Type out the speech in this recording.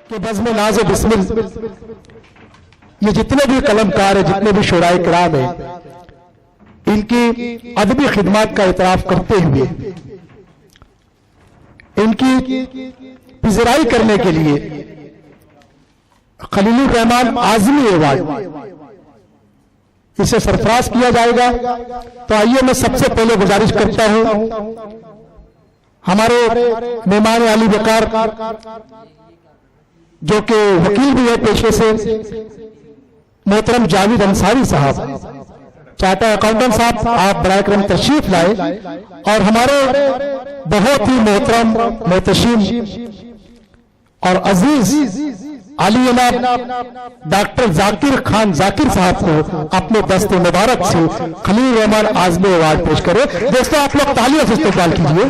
कि बज़्म नाज़ बिस्मिल, ये जितने भी कलमकार है, जितने भी शुराए किराम है, इनकी अदबी खिदमत का इतराफ करते हुए इनकी पिजराई करने के लिए खलीलुर रहमान आज़मी अवार्ड इसे सरफराज किया जाएगा। तो आइए मैं सबसे पहले गुजारिश करता हूं हमारे मेहमान आली वकार जो कि वकील भी है पेशे से, मोहतरम जावेद अंसारी साहब, चार्टर्ड अकाउंटेंट साहब, आप बराए करम तशरीफ लाए। और हमारे बहुत ही मोहतरम मोहतशिम और अजीज आली जनाब डॉक्टर जाकिर खान जाकिर साहब को अपने दस्ते मुबारक से खलील रहमान आज़मी अवार्ड पेश करें। दोस्तों आप लोग तालियों से इस्तकबाल कीजिए।